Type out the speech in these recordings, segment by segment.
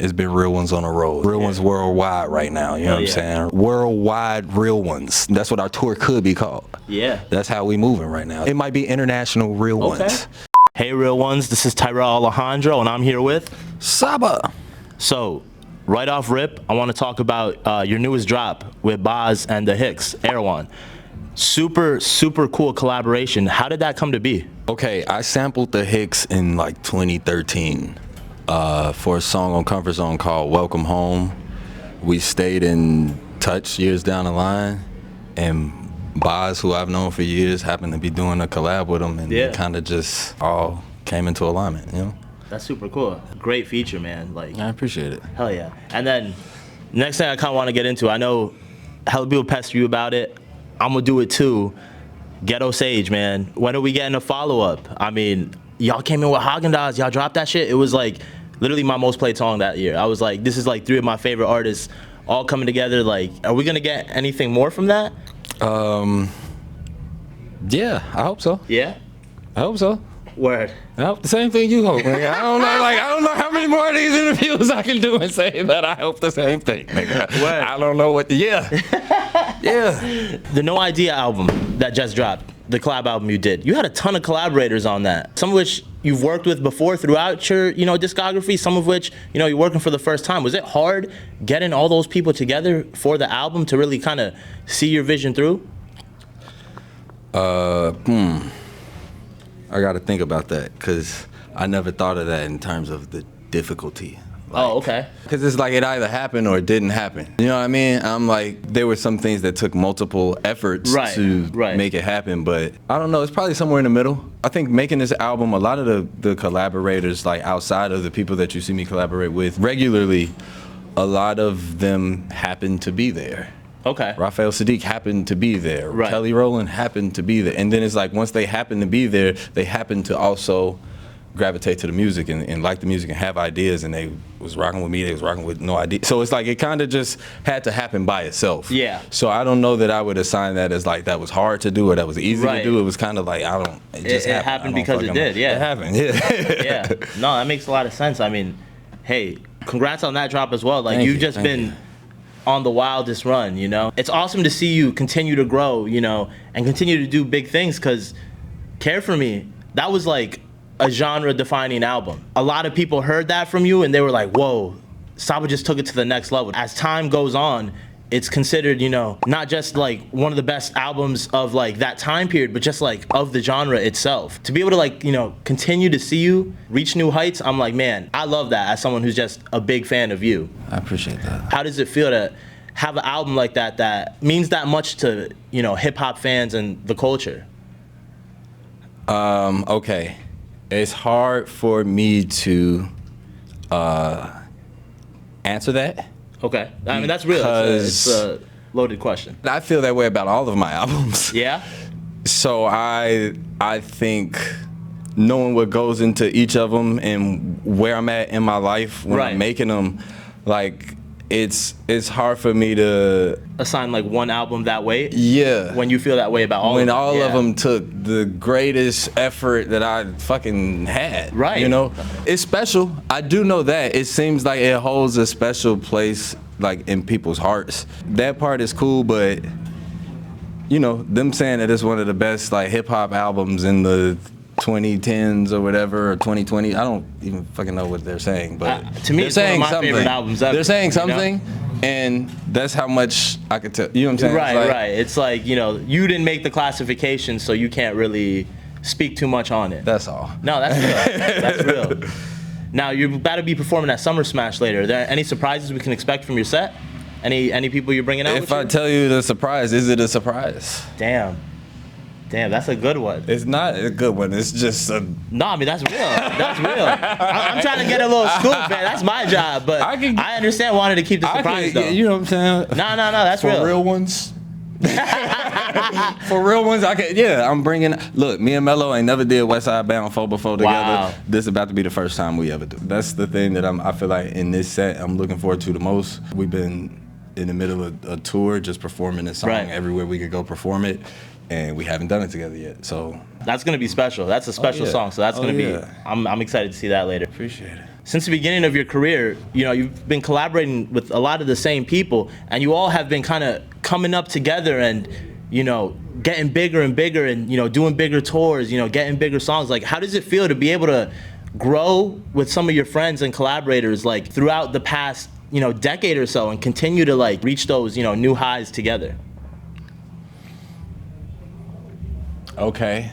It's been real ones on the road. Real ones worldwide right now, you know what I'm saying? Worldwide real ones. That's what our tour could be called. Yeah. That's how we moving right now. It might be international real ones. Hey real ones, this is Tyrel Alejandro and I'm here with Saba. So, right off rip, I want to talk about your newest drop with Boz and the Hicks, Erewhon. Super cool collaboration. How did that come to be? Okay, I sampled the Hicks in like 2013 for a song on Comfort Zone called Welcome Home. We stayed in touch years down the line, and Boz, who I've known for years, happened to be doing a collab with him, and it kind of just all came into alignment, you know? That's super cool. Great feature, man. Like, I appreciate it. Hell yeah. And then, next thing I kind of want to get into, I know hella people pester you about it. I'm going to do it too. Ghetto Sage, man. When are we getting a follow-up? I mean, y'all came in with Haagen-Dazs. Y'all dropped that shit. It was like literally my most played song that year. I was like, this is like 3 of my favorite artists all coming together. Like, are we going to get anything more from that? Yeah, I hope so. Yeah? I hope so. Word. I hope the same thing you hope. Nigga. I don't know how many more of these interviews I can do and say that I hope the same thing, nigga. Word. I don't know what the, yeah. The No Idea album that just dropped, the collab album you did, you had a ton of collaborators on that. Some of which you've worked with before throughout your, discography, some of which, you're working for the first time. Was it hard getting all those people together for the album to really kind of see your vision through? I got to think about that because I never thought of that in terms of the difficulty. Like, oh, okay. Because it's like it either happened or it didn't happen. You know what I mean? I'm like, there were some things that took multiple efforts to make it happen, but I don't know, it's probably somewhere in the middle. I think making this album, a lot of the collaborators, like outside of the people that you see me collaborate with regularly, a lot of them happen to be there. Okay. Raphael Sadiq happened to be there. Right. Kelly Rowland happened to be there. And then it's like once they happen to be there, they happen to also gravitate to the music and like the music and have ideas, and they was rocking with me, they was rocking with No Idea. So it's like it kind of just had to happen by itself. Yeah. So I don't know that I would assign that as like that was hard to do or that was easy to do. It was kind of like, it just happened. It happened because it did, yeah. It happened, yeah. Yeah. No, that makes a lot of sense. I mean, hey, congrats on that drop as well. Like, you've just been on the wildest run, It's awesome to see you continue to grow, and continue to do big things, because Care For Me, that was like a genre-defining album. A lot of people heard that from you and they were like, whoa, Saba just took it to the next level. As time goes on, it's considered, not just like one of the best albums of like that time period, but just like of the genre itself. To be able to like, continue to see you reach new heights, I'm like, man, I love that as someone who's just a big fan of you. I appreciate that. How does it feel to have an album like that means that much to, hip-hop fans and the culture? Okay. It's hard for me to answer that. Okay. I mean, that's real. It's a loaded question. I feel that way about all of my albums. Yeah? So I think knowing what goes into each of them and where I'm at in my life when I'm making them, like, it's hard for me to assign like one album that way. Yeah. When you feel that way about all when of them. all of them took the greatest effort that I fucking had. Right. It's special. I do know that. It seems like it holds a special place like in people's hearts. That part is cool, but them saying that it's one of the best like hip hop albums in the 2010s or whatever, or 2020. I don't even fucking know what they're saying, but to me, it's one of my favorite albums ever. They're saying something, and that's how much I could tell. You know what I'm saying? Right. It's like, you didn't make the classification, so you can't really speak too much on it. That's all. No, that's real. That's real. Now, you're about to be performing at Summer Smash later. Are there any surprises we can expect from your set? Any people you're bringing out with you? If I tell you the surprise, is it a surprise? Damn, that's a good one. It's not a good one. It's just a... No, I mean, that's real. That's real. I'm trying to get a little scoop, man. That's my job. But I understand wanting to keep the surprise, though. You know what I'm saying? No, that's real. For real ones. For real ones, I'm bringing... Look, me and Mello ain't never did West Side Bound 4 before together. Wow. This is about to be the first time we ever do. That's the thing that I feel like in this set I'm looking forward to the most. We've been in the middle of a tour, just performing this song everywhere we could go perform it, and we haven't done it together yet. So that's gonna be special. That's a special song. So that's gonna be. I'm excited to see that later. Appreciate it. Since the beginning of your career, you know, you've been collaborating with a lot of the same people, and you all have been kind of coming up together and, you know, getting bigger and bigger, and, you know, doing bigger tours, you know, getting bigger songs. Like, how does it feel to be able to grow with some of your friends and collaborators, like, throughout the past, you know, decade or so, and continue to, like, reach those, you know, new highs together? Okay.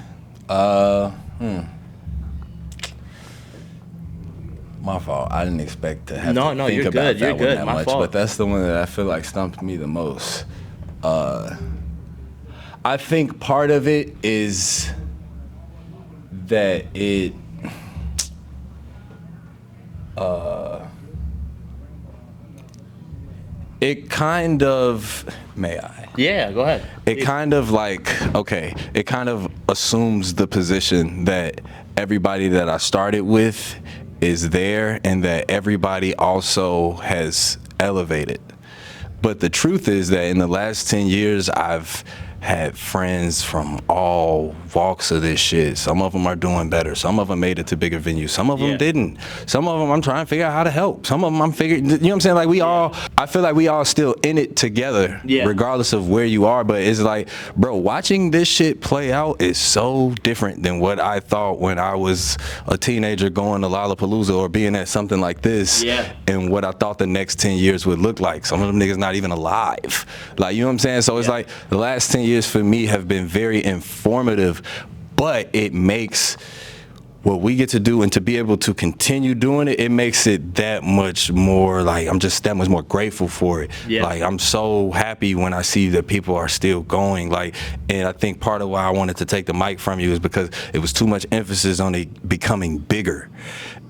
My fault. I didn't expect to have to think about that one that much, but that's the one that I feel like stumped me the most. I think part of it is that it kind of, may I? Yeah, go ahead. It kind of like, okay, it kind of assumes the position that everybody that I started with is there and that everybody also has elevated. But the truth is that in the last 10 years, I've had friends from all walks of this shit. Some of them are doing better. Some of them made it to bigger venues. Some of them didn't. Some of them I'm trying to figure out how to help. Some of them I'm figuring, you know what I'm saying? Like we all, I feel like we all still in it together, regardless of where you are. But it's like, bro, watching this shit play out is so different than what I thought when I was a teenager going to Lollapalooza or being at something like this, and what I thought the next 10 years would look like. Some of them niggas not even alive. Like, you know what I'm saying? So it's like the last 10 years for me have been very informative, but it makes what we get to do and to be able to continue doing it, it makes it that much more, like, I'm just that much more grateful for it. Like, I'm so happy when I see that people are still going. Like, and I think part of why I wanted to take the mic from you is because it was too much emphasis on it becoming bigger.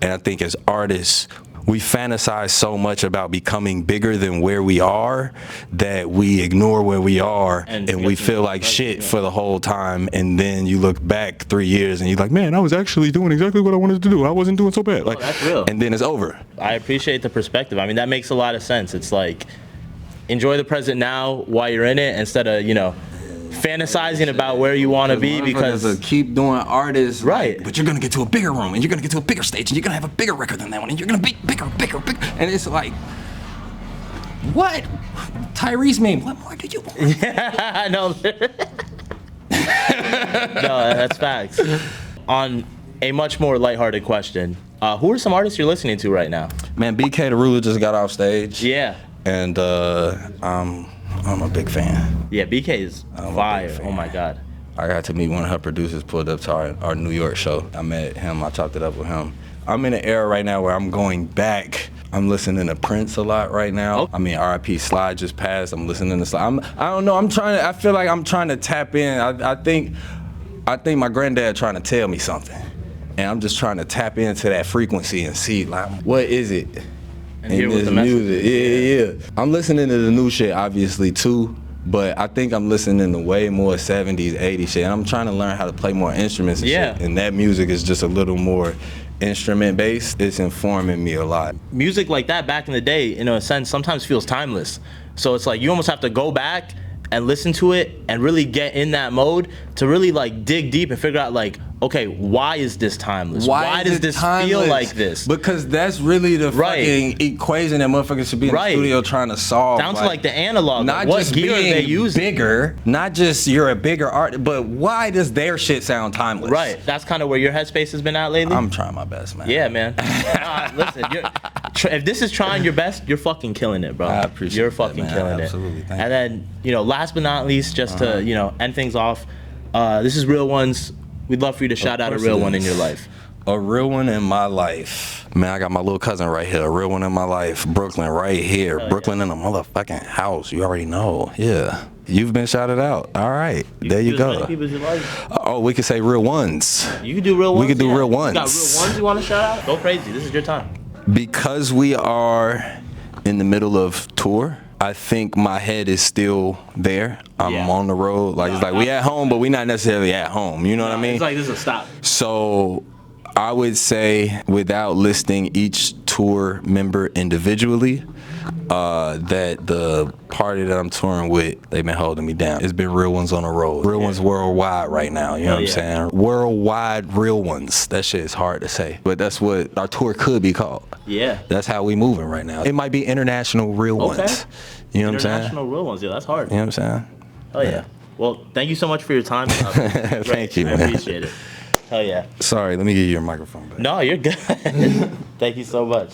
And I think as artists, we fantasize so much about becoming bigger than where we are that we ignore where we are, and we feel like shit for the whole time. And then you look back 3 years and you're like, man, I was actually doing exactly what I wanted to do. I wasn't doing so bad. Like, that's real. And then it's over. I appreciate the perspective. I mean, that makes a lot of sense. It's like, enjoy the present now while you're in it, instead of, you know, fantasizing about where you want to be, because keep doing artists, right? Like, but you're gonna get to a bigger room, and you're gonna get to a bigger stage, and you're gonna have a bigger record than that one, and you're gonna be bigger, and it's like, what? Tyrese meme. What more do you want? Yeah, I know. No, that's facts. On a much more lighthearted question, who are some artists you're listening to right now? Man, BK the Ruler just got off stage. Yeah. And I'm a big fan. Yeah, BK is fire. Oh my God. I got to meet one of her producers, pulled up to our New York show. I met him, I chopped it up with him. I'm in an era right now where I'm going back. I'm listening to Prince a lot right now. Oh. I mean, R.I.P. Sly just passed. I'm listening to Sly. I don't know, I feel like I'm trying to tap in. I think my granddad trying to tell me something. And I'm just trying to tap into that frequency and see, like, what is it? And hear what the music. Yeah. I'm listening to the new shit, obviously, too. But I think I'm listening to way more 70s, 80s shit. And I'm trying to learn how to play more instruments and shit. And that music is just a little more instrument-based. It's informing me a lot. Music like that back in the day, in a sense, sometimes feels timeless. So it's like you almost have to go back and listen to it and really get in that mode to really, like, dig deep and figure out, like, okay, why is this timeless? Why does this feel like this? Because that's really the fucking equation that motherfuckers should be in the studio trying to solve. Down to, like, the analog. Not what just gear being they use. Bigger, not just you're a bigger artist, but why does their shit sound timeless? Right. That's kind of where your headspace has been at lately. I'm trying my best, man. Yeah, man. Listen, if this is trying your best, you're fucking killing it, bro. I appreciate You're that, fucking man. killing Absolutely. it. And then, you know, last but not least, just to, you know, end things off, this is Real Ones. We'd love for you to shout out a real one in your life. A real one in my life. Man, I got my little cousin right here. A real one in my life. Brooklyn right here. Hell Brooklyn in a motherfucking house. You already know. Yeah. You've been shouted out. All right. There you go. Oh, we could say real ones. You could do real ones. We could do real ones. You got real ones you want to shout out? Go crazy. This is your time. Because we are in the middle of tour, I think my head is still there. I'm on the road. Like, it's like we at home, but we not necessarily at home. You know what I mean? It's like this is a stop. So I would say, without listing each tour member individually, that the party that I'm touring with, they've been holding me down. It's been real ones on the road. Real ones worldwide right now, you know what I'm saying? Worldwide real ones. That shit is hard to say. But that's what our tour could be called. Yeah. That's how we moving right now. It might be international real ones. You know what I'm saying? International real ones, yeah, that's hard. You know what I'm saying? Hell yeah. Well, thank you so much for your time. Thank you, man. I appreciate it. Hell yeah. Sorry, let me give you your microphone back. No, you're good. Thank you so much.